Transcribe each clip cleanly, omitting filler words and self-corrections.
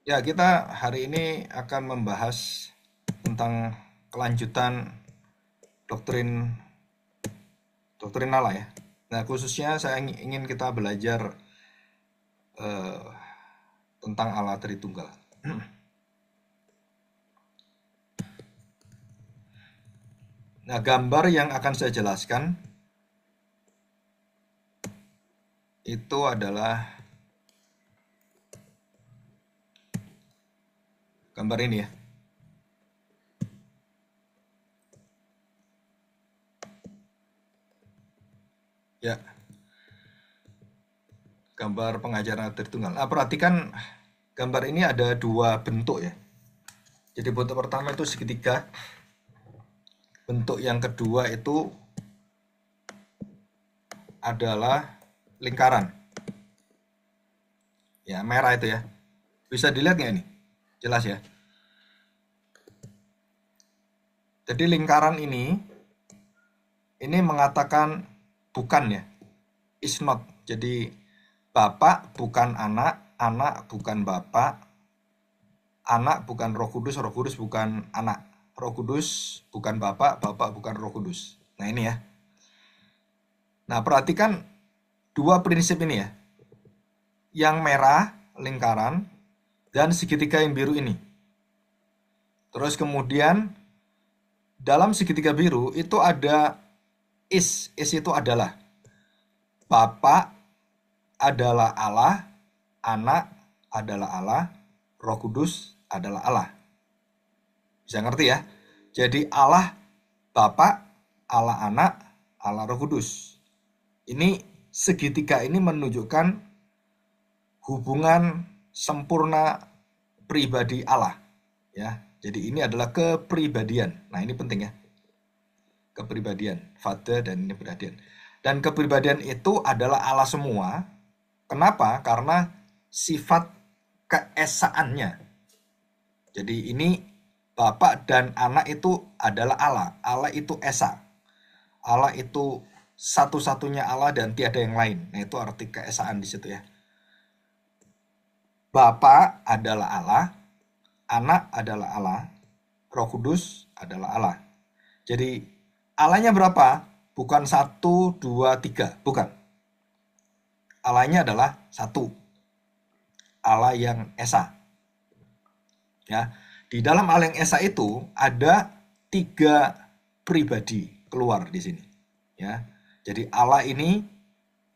Ya, kita hari ini akan membahas tentang kelanjutan doktrin doktrin Allah ya. Nah, khususnya saya ingin kita belajar tentang Allah Tritunggal. Nah, gambar yang akan saya jelaskan itu adalah gambar ini ya. Ya, gambar pengajaran Allah Tritunggal. Nah, perhatikan gambar ini ada dua bentuk ya. Jadi bentuk pertama itu segitiga, bentuk yang kedua itu adalah lingkaran. Ya, merah itu ya. Bisa dilihat nggak ini? Jelas ya. Jadi lingkaran ini mengatakan bukan ya, is not. Jadi bapak bukan anak, anak bukan bapak, anak bukan Roh Kudus bukan anak, Roh Kudus bukan bapak, bapak bukan Roh Kudus. Nah ini ya. Nah perhatikan dua prinsip ini ya. Yang merah lingkaran dan segitiga yang biru ini. Terus kemudian dalam segitiga biru itu ada is itu adalah Bapak adalah Allah, anak adalah Allah, Roh Kudus adalah Allah. Bisa ngerti ya? Jadi Allah Bapak, Allah Anak, Allah Roh Kudus. Ini segitiga ini menunjukkan hubungan sempurna pribadi Allah, ya. Jadi ini adalah kepribadian. Nah, ini penting ya. Kepribadian, Father dan ini kepribadian. Dan kepribadian itu adalah Allah semua. Kenapa? Karena sifat keesaannya. Jadi ini Bapak dan Anak itu adalah Allah. Allah itu Esa. Allah itu satu-satunya Allah dan tiada yang lain. Nah, itu arti keesaan di situ ya. Bapa adalah Allah, Anak adalah Allah, Roh Kudus adalah Allah. Jadi Allahnya berapa? Bukan 1, 2, 3. Bukan. Allahnya adalah satu. Allah yang Esa. Ya, di dalam Allah yang Esa itu ada 3 pribadi keluar di sini. Ya, jadi Allah ini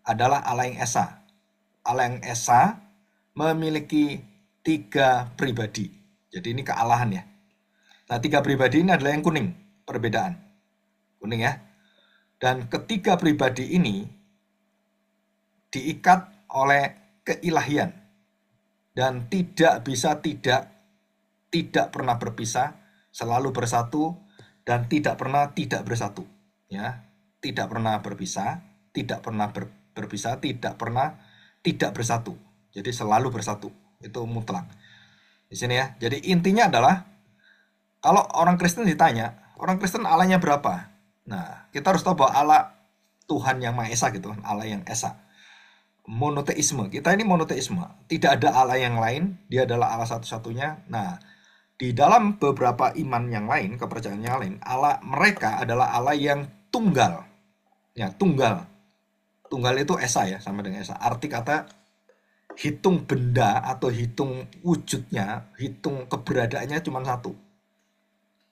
adalah Allah yang Esa. Allah yang Esa memiliki 3 pribadi. Jadi ini kealahan ya. Nah, 3 pribadi ini adalah yang kuning, perbedaan. Kuning ya. Dan ketiga pribadi ini diikat oleh keilahian dan tidak bisa tidak pernah berpisah, selalu bersatu dan tidak pernah tidak bersatu. Ya, tidak pernah berpisah, tidak pernah berpisah, tidak pernah tidak bersatu. Jadi selalu bersatu. Itu mutlak. Di sini ya. Jadi intinya adalah kalau orang Kristen ditanya, orang Kristen Allahnya berapa? Nah, kita harus tahu bahwa Allah Tuhan yang Maha Esa gitu, Allah yang Esa. Monoteisme. Kita ini monoteisme. Tidak ada Allah yang lain, dia adalah Allah satu-satunya. Nah, di dalam beberapa iman yang lain, kepercayaan yang lain, Allah mereka adalah Allah yang tunggal. Ya, tunggal. Tunggal itu Esa ya, sama dengan Esa. Arti kata hitung benda atau hitung wujudnya, hitung keberadaannya cuma satu.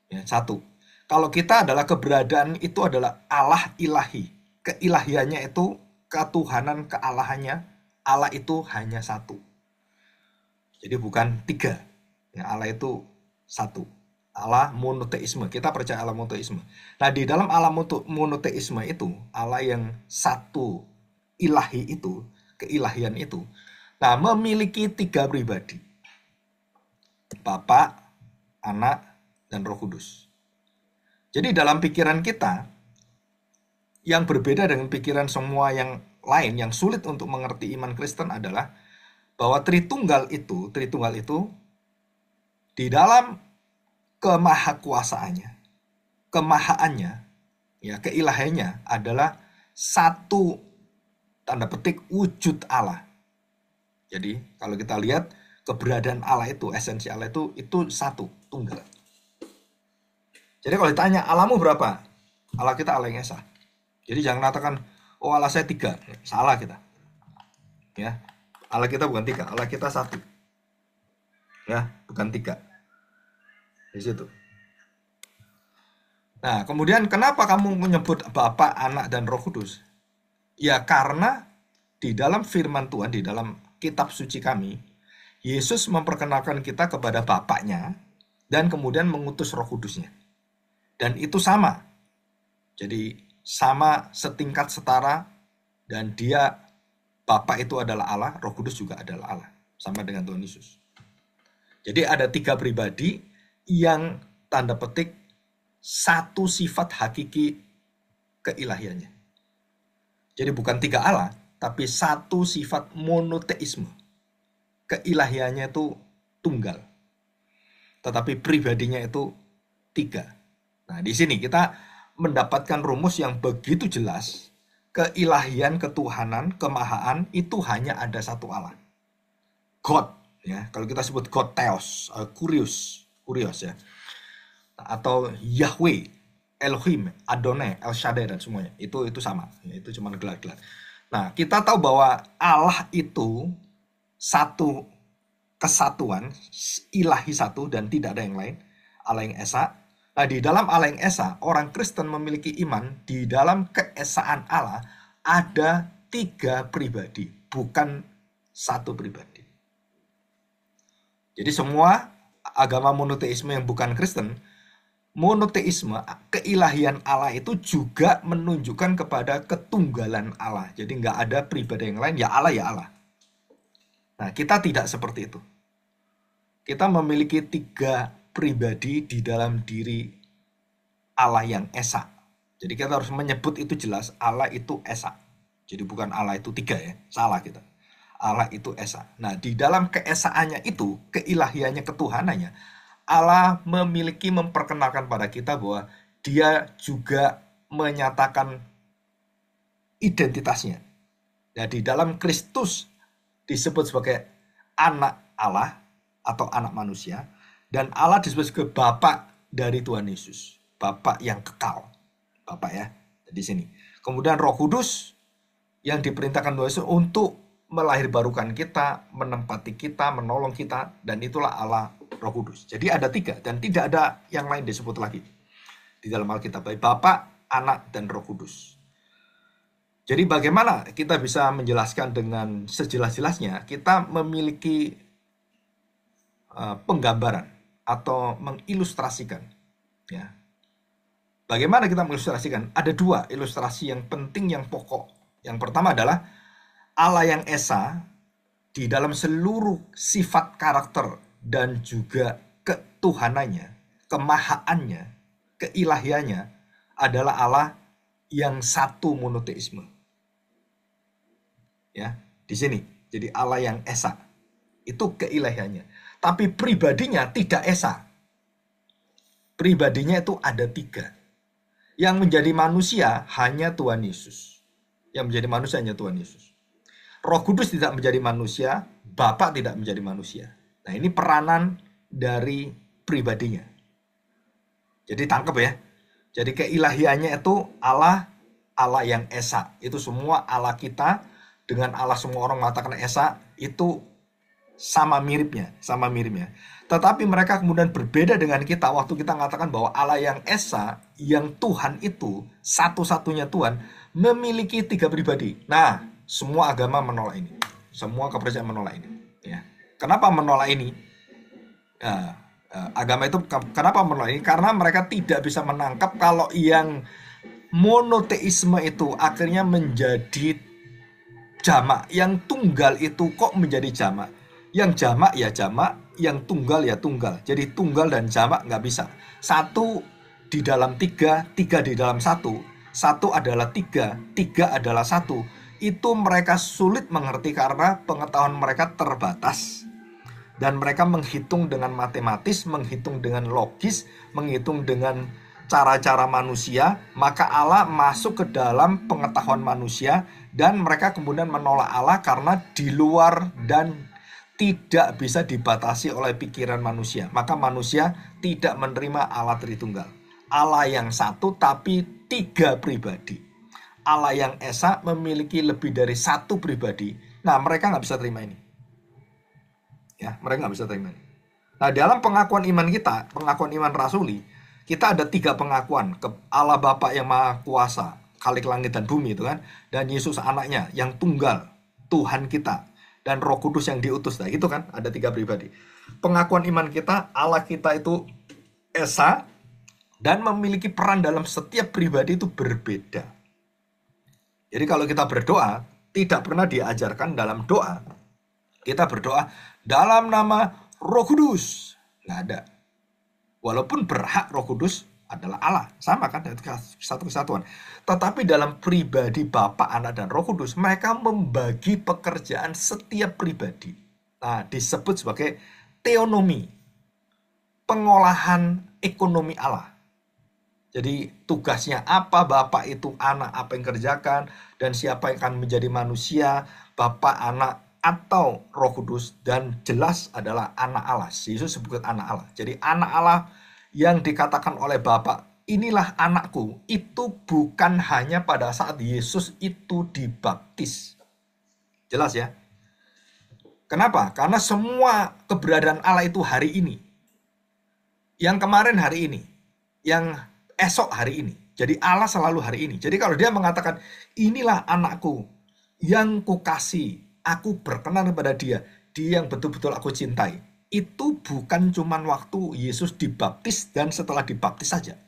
Ya, satu. Kalau kita adalah keberadaan itu adalah Allah ilahi. Keilahiannya itu ketuhanan kealahannya. Allah itu hanya satu. Jadi bukan 3. Ya, Allah itu satu. Allah monoteisme. Kita percaya Allah monoteisme. Nah, di dalam Allah monoteisme itu, Allah yang satu ilahi itu, keilahian itu, nah memiliki 3 pribadi. Bapa, Anak, dan Roh Kudus. Jadi dalam pikiran kita, yang berbeda dengan pikiran semua yang lain, yang sulit untuk mengerti iman Kristen adalah bahwa Tritunggal itu di dalam kemahakuasaannya, kemahaannya, ya keilahiannya adalah satu tanda petik wujud Allah. Jadi kalau kita lihat keberadaan Allah itu, esensi Allah itu satu, tunggal. Jadi kalau ditanya Allahmu berapa? Allah kita Allah yang esa. Jadi jangan katakan, oh Allah saya 3. Salah kita. Ya, Allah kita bukan 3, Allah kita 1. Ya, bukan 3. Di situ. Nah, kemudian kenapa kamu menyebut Bapa, Anak, dan Roh Kudus? Ya karena di dalam firman Tuhan, di dalam kitab suci kami, Yesus memperkenalkan kita kepada Bapaknya dan kemudian mengutus Roh Kudusnya. Dan itu sama. Jadi sama, setingkat, setara, dan dia, Bapa itu adalah Allah, Roh Kudus juga adalah Allah. Sama dengan Tuhan Yesus. Jadi ada 3 pribadi yang tanda petik satu sifat hakiki keilahiannya. Jadi bukan 3 Allah, tapi satu sifat monoteisme. Keilahiannya itu tunggal. Tetapi pribadinya itu 3. Nah, di sini kita mendapatkan rumus yang begitu jelas. Keilahian, ketuhanan, kemahaan itu hanya ada satu Allah. God, ya. Kalau kita sebut God Theos, Kurios ya. Atau Yahweh, Elohim, Adonai, El Shaddai dan semuanya. Itu sama, ya, itu cuma gelar-gelar. Nah, kita tahu bahwa Allah itu satu kesatuan, ilahi satu dan tidak ada yang lain. Allah yang esa. Nah, di dalam Allah yang esa, orang Kristen memiliki iman di dalam keesaan Allah ada 3 pribadi, bukan satu pribadi. Jadi semua agama monoteisme yang bukan Kristen, monoteisme, keilahian Allah itu juga menunjukkan kepada ketunggalan Allah. Jadi nggak ada pribadi yang lain, ya Allah ya Allah. Nah, kita tidak seperti itu. Kita memiliki 3 pribadi di dalam diri Allah yang esa. Jadi kita harus menyebut itu jelas, Allah itu esa. Jadi bukan Allah itu 3 ya, salah kita. Allah itu esa. Nah, di dalam keesaannya itu, keilahiannya, ketuhanannya, Allah memperkenalkan pada kita bahwa dia juga menyatakan identitasnya. Nah, di dalam Kristus disebut sebagai anak Allah atau anak manusia, dan Allah disebut sebagai Bapa dari Tuhan Yesus, Bapa yang kekal, Bapa ya, di sini. Kemudian Roh Kudus yang diperintahkan Tuhan Yesus untuk melahirbarukan kita, menempati kita, menolong kita, dan itulah Allah Roh Kudus. Jadi ada 3 dan tidak ada yang lain disebut lagi di dalam Alkitab, baik Bapa, Anak, dan Roh Kudus. Jadi bagaimana kita bisa menjelaskan dengan sejelas-jelasnya? Kita memiliki penggambaran atau mengilustrasikan. Ya. Bagaimana kita mengilustrasikan? Ada 2 ilustrasi yang penting, yang pokok. Yang pertama adalah Allah yang esa di dalam seluruh sifat karakter dan juga ketuhanannya, kemahaannya, keilahiannya adalah Allah yang satu monoteisme. Ya, di sini. Jadi Allah yang esa. Itu keilahiannya. Tapi pribadinya tidak esa. Pribadinya itu ada 3. Yang menjadi manusia hanya Tuhan Yesus. Yang menjadi manusia hanya Tuhan Yesus. Roh Kudus tidak menjadi manusia, Bapa tidak menjadi manusia. Nah, ini peranan dari pribadinya. Jadi tangkap ya. Jadi keilahiannya itu Allah yang esa. Itu semua Allah kita dengan Allah semua orang mengatakan esa itu sama miripnya. Tetapi mereka kemudian berbeda dengan kita waktu kita mengatakan bahwa Allah yang esa, yang Tuhan itu satu-satunya Tuhan, memiliki 3 pribadi. Nah, semua agama menolak ini. Semua kepercayaan menolak ini. Ya. Kenapa menolak ini? Agama itu kenapa menolak ini? Karena mereka tidak bisa menangkap kalau yang monoteisme itu akhirnya menjadi jamak. Yang tunggal itu kok menjadi jamak? Yang jamak ya jamak, yang tunggal ya tunggal. Jadi tunggal dan jamak nggak bisa. 1 di dalam 3, 3 di dalam 1. 1 adalah 3, 3 adalah 1. Itu mereka sulit mengerti karena pengetahuan mereka terbatas. Dan mereka menghitung dengan matematis, menghitung dengan logis, menghitung dengan cara-cara manusia. Maka Allah masuk ke dalam pengetahuan manusia dan mereka kemudian menolak Allah karena di luar dan tidak bisa dibatasi oleh pikiran manusia. Maka manusia tidak menerima Allah Tritunggal. Allah yang satu tapi tiga pribadi. Allah yang esa memiliki lebih dari satu pribadi. Nah, mereka nggak bisa terima ini. Ya, mereka nggak bisa terima ini. Nah, dalam pengakuan iman kita, pengakuan iman rasuli, kita ada tiga pengakuan. Allah Bapa yang Maha Kuasa, Khalik langit dan bumi itu kan, dan Yesus anaknya yang tunggal, Tuhan kita, dan Roh Kudus yang diutus. Nah, itu kan ada tiga pribadi. Pengakuan iman kita, Allah kita itu esa dan memiliki peran dalam setiap pribadi itu berbeda. Jadi kalau kita berdoa, tidak pernah diajarkan dalam doa kita berdoa dalam nama Roh Kudus. Nggak ada. Walaupun berhak Roh Kudus adalah Allah. Sama kan, satu kesatuan. Tetapi dalam pribadi Bapa, Anak, dan Roh Kudus, mereka membagi pekerjaan setiap pribadi. Nah, disebut sebagai teonomi. Pengolahan ekonomi Allah. Jadi tugasnya apa, Bapak itu anak apa yang kerjakan, dan siapa yang akan menjadi manusia, Bapak, Anak, atau Roh Kudus, dan jelas adalah anak Allah. Yesus sebut anak Allah. Jadi anak Allah yang dikatakan oleh Bapa, inilah anakku, itu bukan hanya pada saat Yesus itu dibaptis. Jelas ya? Kenapa? Karena semua keberadaan Allah itu hari ini. Yang kemarin hari ini. Yang esok hari ini. Jadi Allah selalu hari ini. Jadi kalau dia mengatakan, inilah anakku yang kukasih, aku berkenan kepada dia yang betul-betul aku cintai. Itu bukan cuma waktu Yesus dibaptis dan setelah dibaptis saja.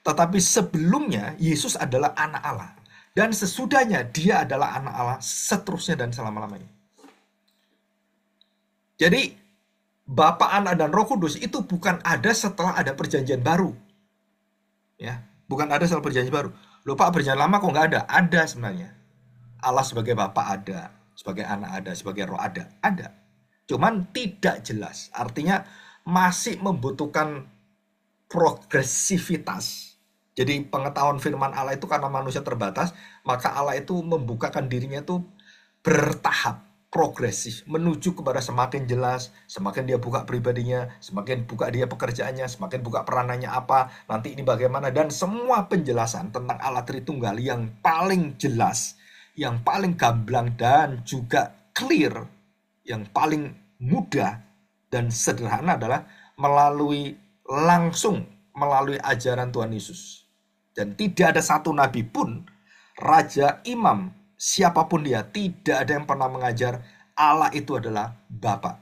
Tetapi sebelumnya Yesus adalah anak Allah. Dan sesudahnya dia adalah anak Allah seterusnya dan selama-lamanya. Jadi Bapa, Anak, dan Roh Kudus itu bukan ada setelah ada perjanjian baru. Ya, bukan ada setelah perjanjian baru. Loh Pak, perjanjian lama kok nggak ada? Ada sebenarnya. Allah sebagai Bapa ada. Sebagai anak ada, sebagai roh ada. Ada. Cuman tidak jelas. Artinya masih membutuhkan progresivitas. Jadi pengetahuan firman Allah itu karena manusia terbatas, maka Allah itu membukakan dirinya itu bertahap, progresif, menuju kepada semakin jelas, semakin dia buka pribadinya, semakin buka dia pekerjaannya, semakin buka peranannya apa, nanti ini bagaimana, dan semua penjelasan tentang Allah Tritunggal yang paling jelas, yang paling gamblang dan juga clear, yang paling mudah dan sederhana adalah langsung melalui ajaran Tuhan Yesus. Dan tidak ada satu nabi pun, raja, imam, siapapun dia, tidak ada yang pernah mengajar Allah itu adalah Bapa.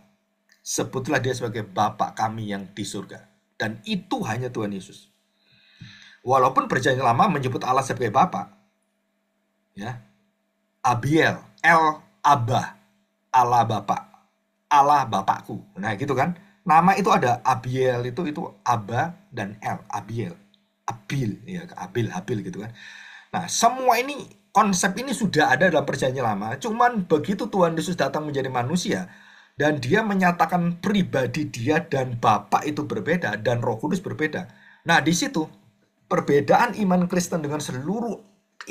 Sebutlah dia sebagai Bapa kami yang di surga. Dan itu hanya Tuhan Yesus. Walaupun perjanjian lama menyebut Allah sebagai Bapa, ya, Abiel, El Abba, Allah Bapa, Allah Bapakku. Nah gitu kan. Nama itu ada, Abiel itu Abba dan El, Abiel. Abil, ya, Abil gitu kan. Nah, semua ini, konsep ini sudah ada dalam perjanjian lama. Cuman begitu Tuhan Yesus datang menjadi manusia, dan dia menyatakan pribadi dia dan Bapa itu berbeda, dan Roh Kudus berbeda. Nah, di situ, perbedaan iman Kristen dengan seluruh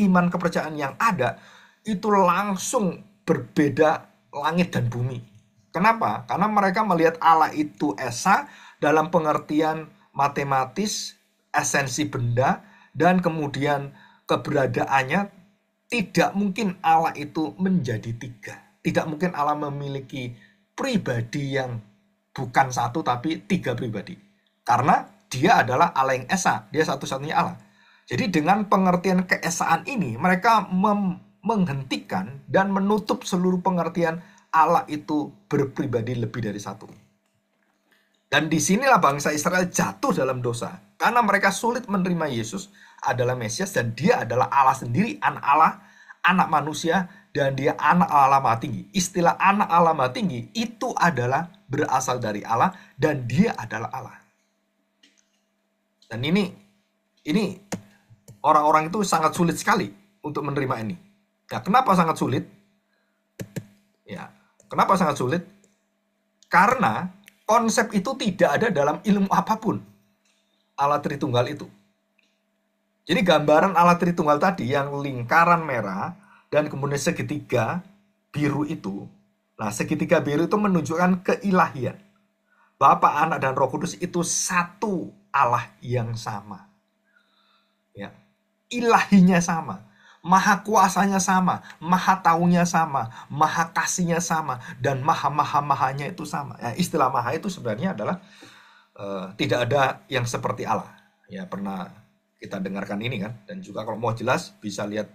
iman kepercayaan yang ada, itu langsung berbeda langit dan bumi. Kenapa? Karena mereka melihat Allah itu esa dalam pengertian matematis, esensi benda, dan kemudian keberadaannya. Tidak mungkin Allah itu menjadi tiga. Tidak mungkin Allah memiliki pribadi yang bukan satu tapi tiga pribadi. Karena dia adalah Allah yang esa. Dia satu-satunya Allah. Jadi dengan pengertian keesaan ini, mereka menghentikan dan menutup seluruh pengertian Allah itu berpribadi lebih dari satu. Dan disinilah bangsa Israel jatuh dalam dosa. Karena mereka sulit menerima Yesus adalah Mesias, dan dia adalah Allah sendiri, anak Allah, anak manusia, dan dia anak Allah Maha Tinggi. Istilah anak Allah Maha Tinggi itu adalah berasal dari Allah, dan dia adalah Allah. Dan ini orang-orang itu sangat sulit sekali untuk menerima ini. Ya, kenapa sangat sulit? Ya, kenapa sangat sulit? Karena konsep itu tidak ada dalam ilmu apapun. Allah Tritunggal itu. Jadi gambaran Allah Tritunggal tadi yang lingkaran merah dan kemudian segitiga biru itu Nah, segitiga biru itu menunjukkan keilahian. Bapa, Anak, dan Roh Kudus itu satu Allah yang sama. Ya. Ilahinya sama. Maha kuasanya sama, maha taunya sama, maha kasihnya sama, dan maha-maha-mahanya itu sama. Ya, istilah maha itu sebenarnya adalah tidak ada yang seperti Allah. Ya, pernah kita dengarkan ini kan. Dan juga kalau mau jelas bisa lihat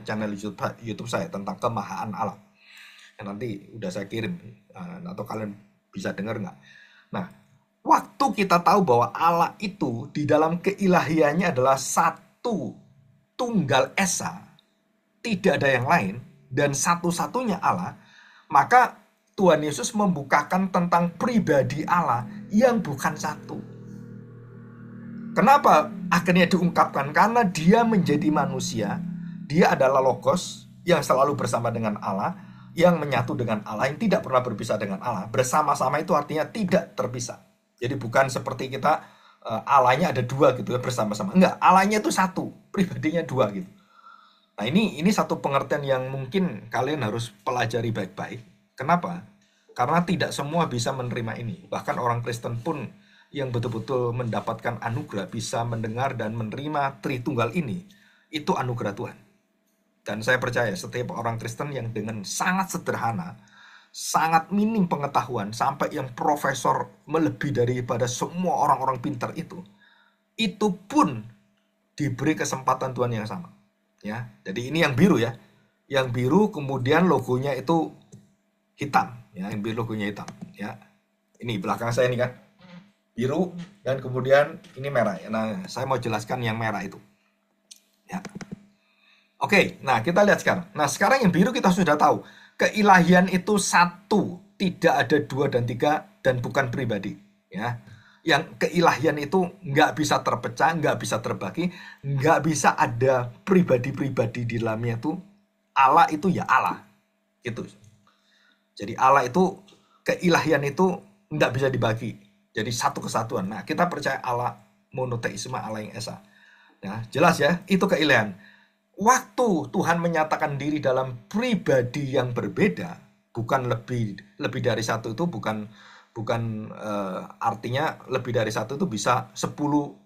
channel YouTube saya tentang kemahaan Allah. Yang nanti udah saya kirim, atau kalian bisa dengar nggak? Nah, waktu kita tahu bahwa Allah itu di dalam keilahiannya adalah satu tunggal esa, tidak ada yang lain, dan satu-satunya Allah, maka Tuhan Yesus membukakan tentang pribadi Allah yang bukan satu. Kenapa akhirnya diungkapkan? Karena dia menjadi manusia, dia adalah Logos yang selalu bersama dengan Allah, yang menyatu dengan Allah, yang tidak pernah berpisah dengan Allah. Bersama-sama itu artinya tidak terpisah. Jadi bukan seperti kita Allahnya ada dua gitu ya bersama-sama. Enggak, Allahnya itu satu, pribadinya dua gitu. Nah, ini satu pengertian yang mungkin kalian harus pelajari baik-baik. Kenapa? Karena tidak semua bisa menerima ini. Bahkan orang Kristen pun yang betul-betul mendapatkan anugerah bisa mendengar dan menerima Tritunggal ini, itu anugerah Tuhan. Dan saya percaya setiap orang Kristen yang dengan sangat sederhana, sangat minim pengetahuan, sampai yang profesor melebihi daripada semua orang-orang pintar itu pun diberi kesempatan Tuhan yang sama. Ya, jadi ini yang biru ya. Yang biru kemudian logonya itu hitam, ya, yang biru logonya hitam, ya. Ini belakang saya ini kan. Biru dan kemudian ini merah. Nah, saya mau jelaskan yang merah itu. Ya. Oke, nah kita lihat sekarang. Nah, sekarang yang biru kita sudah tahu. Keilahian itu satu, tidak ada dua dan tiga, dan bukan pribadi. Ya. Yang keilahian itu nggak bisa terpecah, nggak bisa terbagi, nggak bisa ada pribadi-pribadi di dalamnya itu. Allah itu ya Allah. Gitu. Jadi Allah itu, keilahian itu nggak bisa dibagi. Jadi satu kesatuan. Nah, kita percaya Allah monoteisme, Allah yang esa. Ya, jelas ya, itu keilahian. Waktu Tuhan menyatakan diri dalam pribadi yang berbeda, bukan lebih dari satu itu bukan artinya lebih dari satu itu bisa 10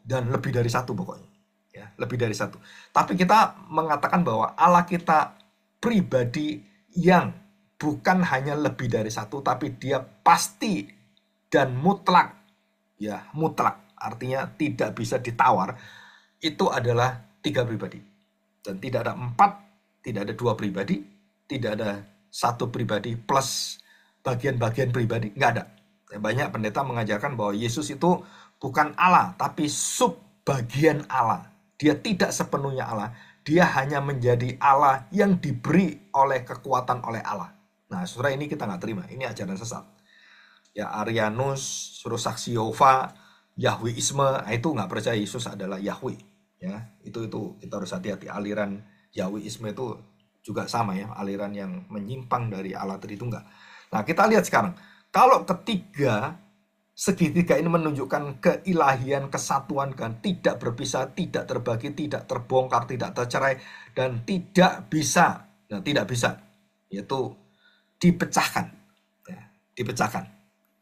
dan lebih dari satu pokoknya. Ya, lebih dari satu. Tapi kita mengatakan bahwa Allah kita pribadi yang bukan hanya lebih dari satu, tapi dia pasti dan mutlak. Ya, mutlak. Artinya tidak bisa ditawar. Itu adalah 3 pribadi. Dan tidak ada 4, tidak ada 2 pribadi, tidak ada 1 pribadi plus bagian-bagian pribadi. Nggak ada. Banyak pendeta mengajarkan bahwa Yesus itu bukan Allah, tapi subbagian Allah. Dia tidak sepenuhnya Allah. Dia hanya menjadi Allah yang diberi oleh kekuatan oleh Allah. Nah, saudara, ini kita nggak terima. Ini ajaran sesat. Ya, Arianus, suruh saksi Yehova, Yahweisme, itu nggak percaya Yesus adalah Yahweh. Ya, itu kita harus hati-hati. Aliran Yahweisme itu juga sama ya, aliran yang menyimpang dari Allah Tritunggal. Nah, kita lihat sekarang. Kalau ketiga segitiga ini menunjukkan keilahian, kesatuan kan, tidak berpisah, tidak terbagi, tidak terbongkar, tidak tercerai, dan tidak bisa, yaitu dipecahkan. Ya, dipecahkan.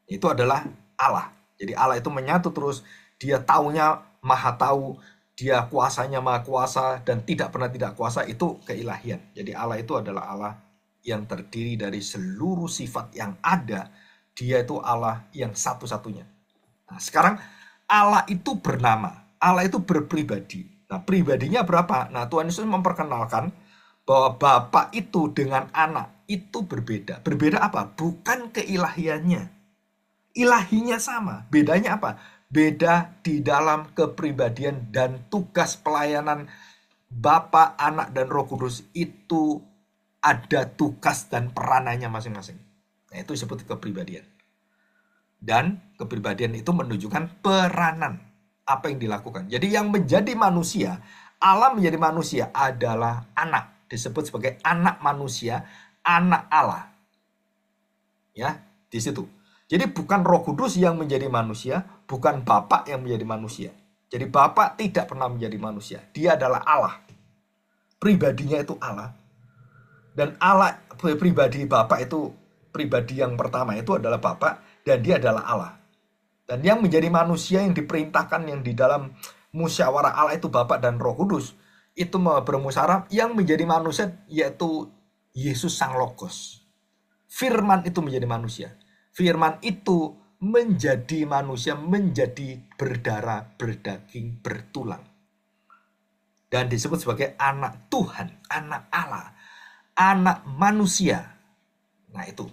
Itu adalah Allah. Jadi Allah itu menyatu terus, dia taunya maha tahu, dia kuasanya maha kuasa, dan tidak pernah tidak kuasa, itu keilahian. Jadi Allah itu adalah Allah yang terdiri dari seluruh sifat yang ada. Dia itu Allah yang satu-satunya. Nah, sekarang Allah itu bernama, Allah itu berpribadi. Nah, pribadinya berapa? Nah, Tuhan Yesus memperkenalkan bahwa Bapa itu dengan anak itu berbeda. Berbeda apa? Bukan keilahiannya. Ilahinya sama. Bedanya apa? Beda di dalam kepribadian dan tugas pelayanan Bapa, Anak, dan Roh Kudus itu ada tugas dan peranannya masing-masing. Nah, itu disebut kepribadian. Dan kepribadian itu menunjukkan peranan apa yang dilakukan. Jadi yang menjadi manusia, Allah menjadi manusia adalah anak. Disebut sebagai anak manusia, anak Allah. Ya, di situ. Jadi bukan Roh Kudus yang menjadi manusia, bukan Bapa yang menjadi manusia. Jadi Bapa tidak pernah menjadi manusia. Dia adalah Allah. Pribadinya itu Allah. Dan Allah, pribadi Bapa itu pribadi yang pertama itu adalah Bapa dan dia adalah Allah. Dan yang menjadi manusia yang diperintahkan yang di dalam musyawarah Allah itu Bapa dan Roh Kudus itu bermusyawarah, yang menjadi manusia yaitu Yesus Sang Logos. Firman itu menjadi manusia. Firman itu menjadi manusia, menjadi berdarah, berdaging, bertulang. Dan disebut sebagai anak Tuhan, anak Allah, anak manusia. Nah itu.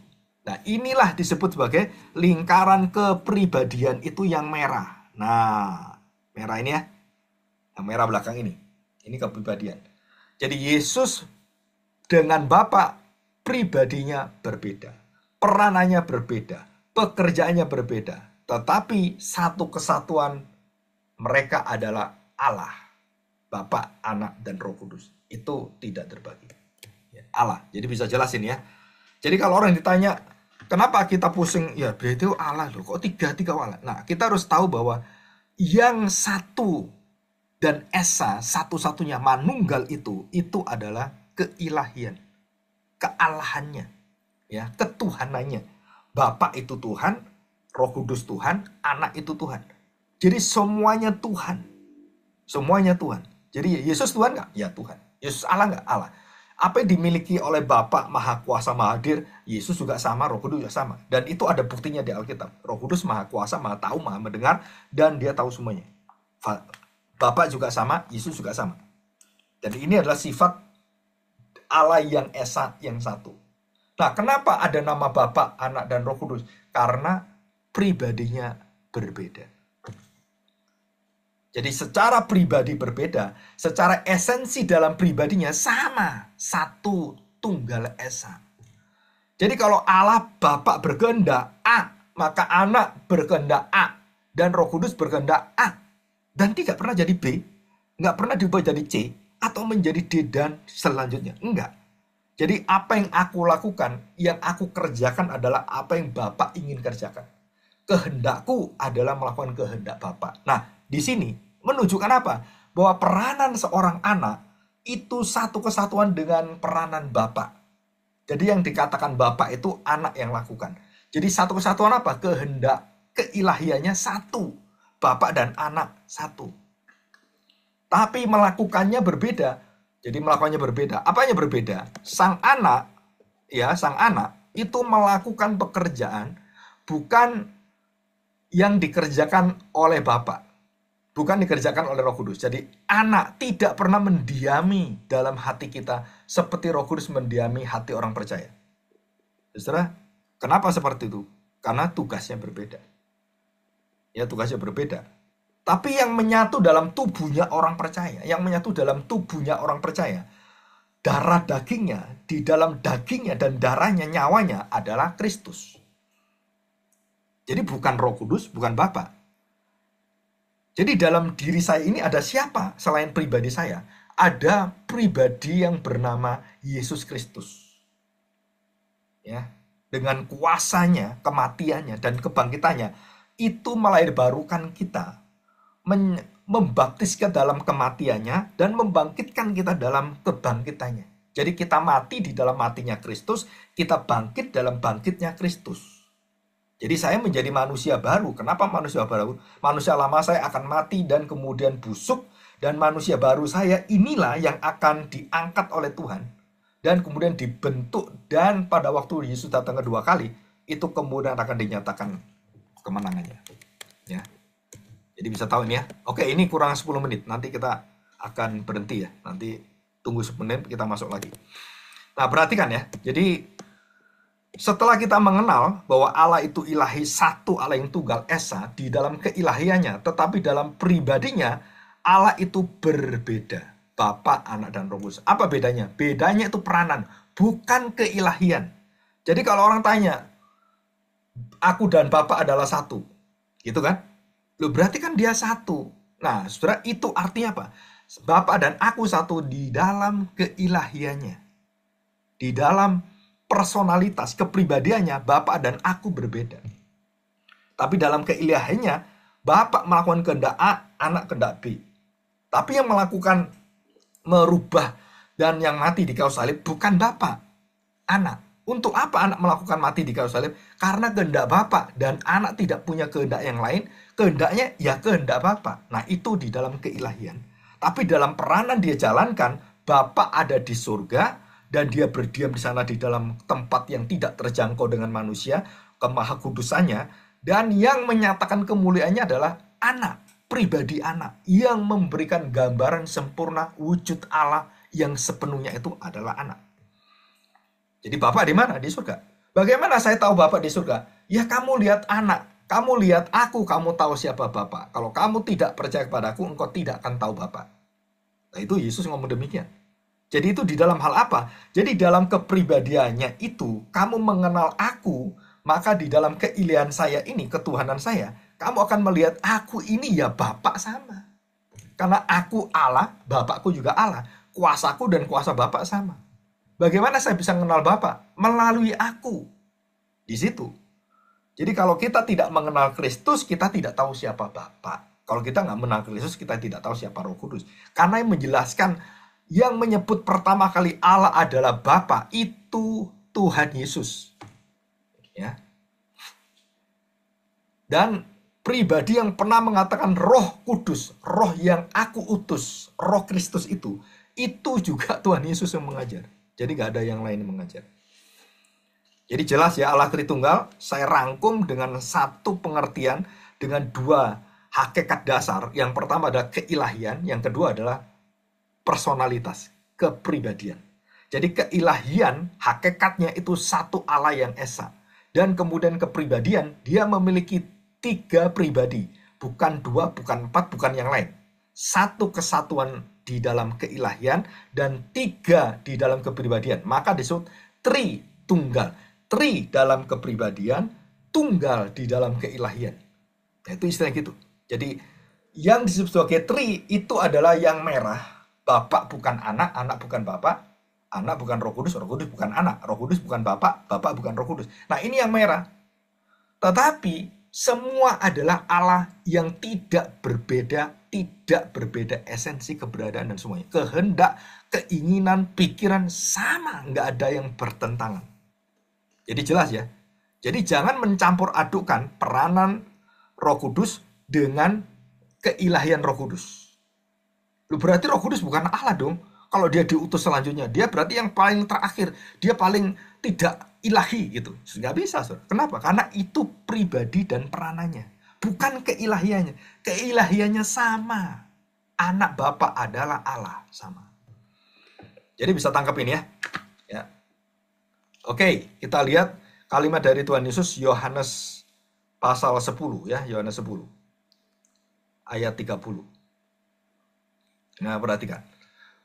Nah inilah disebut sebagai lingkaran kepribadian itu yang merah. Nah merah ini ya, yang merah belakang ini. Ini kepribadian. Jadi Yesus dengan Bapa pribadinya berbeda. Peranannya berbeda. Pekerjaannya berbeda. Tetapi satu kesatuan, mereka adalah Allah. Bapa, Anak, dan Roh Kudus. Itu tidak terbagi. Allah. Jadi bisa jelasin ya. Jadi kalau orang ditanya, kenapa kita pusing? Ya berarti itu Allah loh. Kok tiga Allah? Nah kita harus tahu bahwa yang satu dan esa, satu-satunya manunggal itu adalah keilahian. Kealahannya. Ya, ketuhanannya. Bapa itu Tuhan, Roh Kudus Tuhan, Anak itu Tuhan. Jadi semuanya Tuhan. Semuanya Tuhan. Jadi Yesus Tuhan nggak? Ya Tuhan. Yesus Allah nggak? Allah. Apa yang dimiliki oleh Bapa Maha Kuasa Maha Hadir, Yesus juga sama, Roh Kudus juga sama. Dan itu ada buktinya di Alkitab. Roh Kudus Maha Kuasa, Maha Tahu, Maha Mendengar, dan dia tahu semuanya. Bapa juga sama, Yesus juga sama. Dan ini adalah sifat Allah yang esa, yang satu. Nah, kenapa ada nama Bapa, Anak, dan Roh Kudus? Karena pribadinya berbeda. Jadi secara pribadi berbeda, secara esensi dalam pribadinya sama, satu tunggal esa. Jadi kalau Allah Bapa berkehendak A, maka Anak berkehendak A, dan Roh Kudus berkehendak A. Dan tidak pernah jadi B, nggak pernah diubah jadi C, atau menjadi D dan selanjutnya. Enggak. Jadi apa yang aku lakukan, yang aku kerjakan adalah apa yang Bapa ingin kerjakan. Kehendakku adalah melakukan kehendak Bapa. Nah, di sini menunjukkan apa? Bahwa peranan seorang anak itu satu kesatuan dengan peranan Bapa. Jadi yang dikatakan Bapa itu anak yang lakukan. Jadi satu kesatuan apa? Kehendak keilahiannya satu. Bapa dan anak satu. Tapi melakukannya berbeda. Jadi melakukannya berbeda. Apanya berbeda? Sang anak itu melakukan pekerjaan bukan yang dikerjakan oleh Bapa. Bukan dikerjakan oleh Roh Kudus. Jadi anak tidak pernah mendiami dalam hati kita seperti Roh Kudus mendiami hati orang percaya. Saudara, kenapa seperti itu? Karena tugasnya berbeda. Ya, tugasnya berbeda. Tapi yang menyatu dalam tubuhnya orang percaya, darah dagingnya, di dalam dagingnya dan darahnya, nyawanya adalah Kristus. Jadi bukan Roh Kudus, bukan Bapa. Jadi dalam diri saya ini ada siapa selain pribadi saya? Ada pribadi yang bernama Yesus Kristus. Ya, dengan kuasanya, kematiannya, dan kebangkitannya, itu melahirbarukan kita. Membaptiskan dalam kematiannya, dan membangkitkan kita dalam kebangkitannya. Jadi kita mati di dalam matinya Kristus, kita bangkit dalam bangkitnya Kristus. Jadi saya menjadi manusia baru. Kenapa manusia baru? Manusia lama saya akan mati dan kemudian busuk. Dan manusia baru saya inilah yang akan diangkat oleh Tuhan. Dan kemudian dibentuk. Dan pada waktu Yesus datang kedua kali, itu kemudian akan dinyatakan kemenangannya. Ya. Jadi bisa tahu ini ya. Oke, ini kurang 10 menit. Nanti kita akan berhenti ya. Nanti tunggu 10 menit kita masuk lagi. Nah, perhatikan ya. Jadi setelah kita mengenal bahwa Allah itu ilahi satu, Allah yang tunggal esa di dalam keilahiannya, tetapi dalam pribadinya Allah itu berbeda. Bapa, Anak, dan Roh Kudus. Apa bedanya? Bedanya itu peranan, bukan keilahian. Jadi kalau orang tanya, aku dan Bapa adalah satu, gitu kan? Loh, berarti kan dia satu. Nah, saudara, itu artinya apa? Bapa dan aku satu di dalam keilahiannya. Di dalam personalitas, kepribadiannya, Bapa dan aku berbeda. Tapi dalam keilahiannya, Bapa melakukan kehendak A, Anak kehendak B. Tapi yang melakukan merubah dan yang mati di kayu salib bukan Bapa, Anak. Untuk apa anak melakukan mati di kayu salib? Karena kehendak Bapa, dan anak tidak punya kehendak yang lain, kehendaknya ya kehendak Bapa. Nah, itu di dalam keilahian. Tapi dalam peranan dia jalankan, Bapa ada di surga dan dia berdiam di sana di dalam tempat yang tidak terjangkau dengan manusia, kemahakudusannya, dan yang menyatakan kemuliaannya adalah anak, pribadi anak yang memberikan gambaran sempurna wujud Allah yang sepenuhnya itu adalah anak. Jadi Bapak di mana? Di surga. Bagaimana saya tahu Bapak di surga? Ya kamu lihat anak, kamu lihat aku, kamu tahu siapa Bapak. Kalau kamu tidak percaya kepadaku, engkau tidak akan tahu Bapak. Nah, itu Yesus ngomong demikian. Jadi itu di dalam hal apa? Jadi dalam kepribadiannya itu, kamu mengenal aku, maka di dalam keilahian saya ini, ketuhanan saya, kamu akan melihat aku ini ya Bapak sama. Karena aku Allah, Bapakku juga Allah. Kuasaku dan kuasa Bapak sama. Bagaimana saya bisa mengenal Bapak? Melalui aku. Di situ. Jadi kalau kita tidak mengenal Kristus, kita tidak tahu siapa Bapak. Kalau kita nggak mengenal Kristus, kita tidak tahu siapa Roh Kudus. Karena yang menjelaskan, yang menyebut pertama kali Allah adalah Bapa, itu Tuhan Yesus. Ya. Dan pribadi yang pernah mengatakan Roh Kudus, Roh yang aku utus, Roh Kristus itu juga Tuhan Yesus yang mengajar. Jadi nggak ada yang lain yang mengajar. Jadi jelas ya, Allah Tritunggal saya rangkum dengan satu pengertian, dengan dua hakikat dasar. Yang pertama adalah keilahian, yang kedua adalah personalitas, kepribadian. Jadi keilahian, hakikatnya itu satu Allah yang esa. Dan kemudian kepribadian, dia memiliki 3 pribadi. Bukan 2, bukan 4, bukan yang lain. Satu kesatuan di dalam keilahian dan 3 di dalam kepribadian. Maka disebut Tritunggal. Tri dalam kepribadian, tunggal di dalam keilahian. Nah, itu istilah gitu. Jadi yang disebut sebagai tri itu adalah yang merah. Bapak bukan anak, anak bukan bapak, anak bukan Roh Kudus bukan anak, Roh Kudus bukan bapak, bapak bukan Roh Kudus. Nah, ini yang merah. Tetapi semua adalah Allah yang tidak berbeda esensi, keberadaan, dan semuanya. Kehendak, keinginan, pikiran sama, nggak ada yang bertentangan. Jadi jelas ya. Jadi jangan mencampur adukan peranan Roh Kudus dengan keilahian Roh Kudus. Berarti Roh Kudus bukan Allah dong. Kalau dia diutus selanjutnya, dia berarti yang paling terakhir. Dia paling tidak ilahi gitu. Nggak bisa, Saudara. Kenapa? Karena itu pribadi dan peranannya. Bukan keilahiannya. Keilahiannya sama. Anak Bapa adalah Allah. Sama. Jadi bisa tangkap ini ya. Ya. Oke, kita lihat kalimat dari Tuhan Yesus, Yohanes pasal 10 ya. Yohanes 10. Ayat 30. Nah, perhatikan.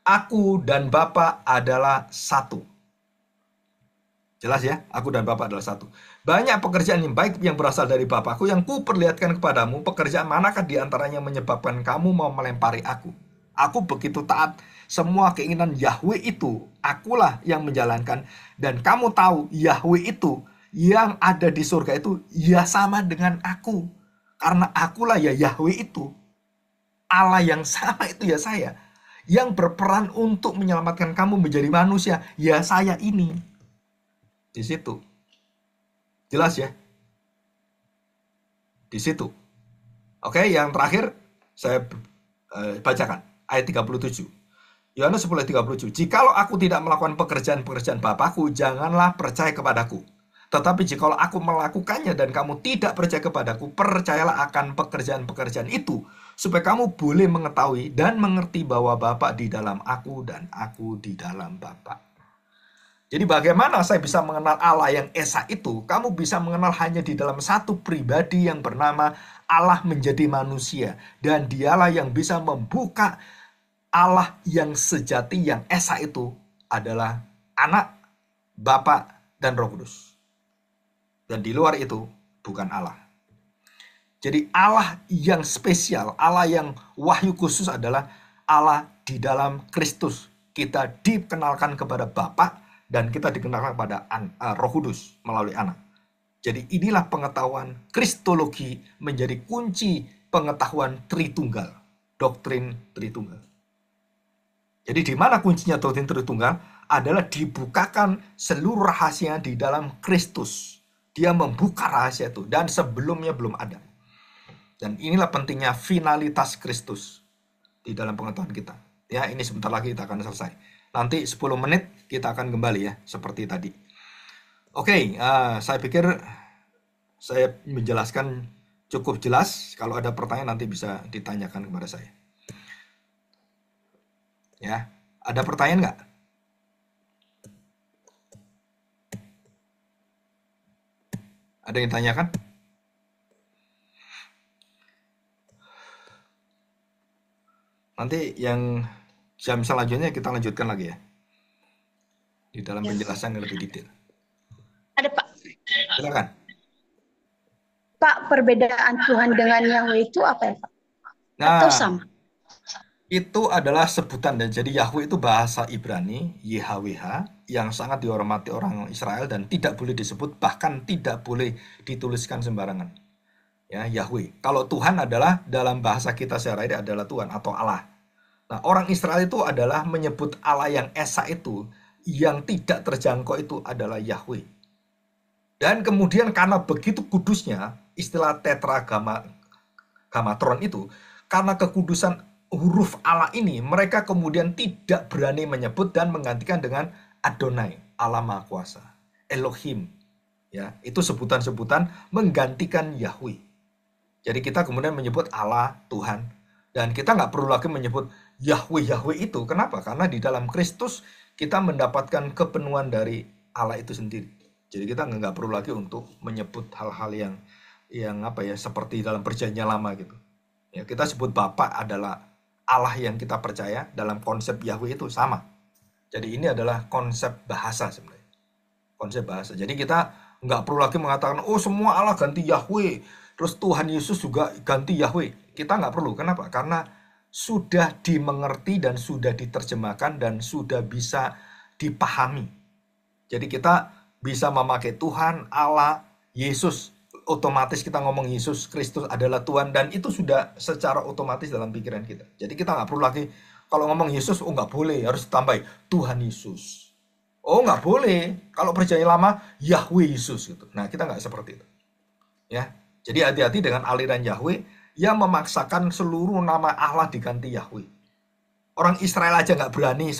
Aku dan Bapa adalah satu. Jelas ya, aku dan Bapa adalah satu. Banyak pekerjaan yang baik yang berasal dari Bapakku yang kuperlihatkan kepadamu. Pekerjaan manakah di antaranya menyebabkan kamu mau melempari aku? Aku begitu taat. Semua keinginan Yahweh itu, akulah yang menjalankan. Dan kamu tahu, Yahweh itu yang ada di surga itu, ya sama dengan aku. Karena akulah ya Yahweh itu. Allah yang sama itu ya saya. Yang berperan untuk menyelamatkan kamu menjadi manusia, ya saya ini. Di situ. Jelas ya? Di situ. Oke, yang terakhir saya bacakan ayat 37. Yohanes 10:37. Jikalau aku tidak melakukan pekerjaan-pekerjaan Bapakku, janganlah percaya kepadaku. Tetapi jikalau aku melakukannya dan kamu tidak percaya kepadaku, percayalah akan pekerjaan-pekerjaan itu, supaya kamu boleh mengetahui dan mengerti bahwa Bapa di dalam aku dan aku di dalam Bapa. Jadi bagaimana saya bisa mengenal Allah yang esa itu? Kamu bisa mengenal hanya di dalam satu pribadi yang bernama Allah menjadi manusia. Dan dialah yang bisa membuka Allah yang sejati, yang esa itu adalah Anak, Bapa, dan Roh Kudus. Dan di luar itu bukan Allah. Jadi Allah yang spesial, Allah yang wahyu khusus adalah Allah di dalam Kristus. Kita dikenalkan kepada Bapa dan kita dikenalkan kepada Roh Kudus melalui Anak. Jadi inilah pengetahuan Kristologi menjadi kunci pengetahuan Tritunggal, doktrin Tritunggal. Jadi di mana kuncinya doktrin Tritunggal? adalah dibukakan seluruh rahasia di dalam Kristus. Dia membuka rahasia itu dan sebelumnya belum ada. Dan inilah pentingnya finalitas Kristus di dalam pengetahuan kita. Ya, ini sebentar lagi kita akan selesai. Nanti 10 menit kita akan kembali ya, seperti tadi. Oke, saya pikir saya menjelaskan cukup jelas. Kalau ada pertanyaan nanti bisa ditanyakan kepada saya. Ya, ada pertanyaan nggak? Ada yang tanyakan? Nanti yang jam selanjutnya kita lanjutkan lagi ya. Di dalam penjelasan yang lebih detail. Ada Pak. Silakan. Pak, perbedaan Tuhan dengan Yahweh itu apa ya Pak? Atau Nah, sama? itu adalah sebutan dan jadi Yahweh itu bahasa Ibrani, YHWH, yang sangat dihormati orang Israel dan tidak boleh disebut, bahkan tidak boleh dituliskan sembarangan. Ya, Yahweh. Kalau Tuhan adalah dalam bahasa kita sehari-hari adalah Tuhan atau Allah. Nah, orang Israel itu adalah menyebut Allah yang esa itu, yang tidak terjangkau itu adalah Yahweh. Dan kemudian karena begitu kudusnya, istilah tetragrammatron itu, karena kekudusan huruf Allah ini, mereka kemudian tidak berani menyebut dan menggantikan dengan Adonai, Allah Maha Kuasa, Elohim. Ya, itu sebutan-sebutan menggantikan Yahweh. Jadi kita kemudian menyebut Allah, Tuhan. Dan kita nggak perlu lagi menyebut Yahweh itu. Kenapa? Karena di dalam Kristus kita mendapatkan kepenuhan dari Allah itu sendiri. Jadi kita nggak perlu lagi untuk menyebut hal-hal yang apa ya, seperti dalam perjanjian lama gitu. Ya, kita sebut Bapa adalah Allah yang kita percaya. Dalam konsep Yahweh itu sama. Jadi ini adalah konsep bahasa sebenarnya. Konsep bahasa. Jadi kita nggak perlu lagi mengatakan, oh semua Allah ganti Yahweh, terus Tuhan Yesus juga ganti Yahweh. Kita nggak perlu. Kenapa? Karena sudah dimengerti dan sudah diterjemahkan dan sudah bisa dipahami. Jadi kita bisa memakai Tuhan, Allah, Yesus. Otomatis kita ngomong Yesus Kristus adalah Tuhan dan itu sudah secara otomatis dalam pikiran kita. Jadi kita nggak perlu lagi kalau ngomong Yesus, oh nggak boleh, harus ditambah Tuhan Yesus. Oh nggak boleh. Kalau perjanjian lama Yahweh Yesus gitu. Nah kita nggak seperti itu. Ya, jadi hati-hati dengan aliran Yahweh yang memaksakan seluruh nama Allah diganti Yahweh. Orang Israel aja nggak berani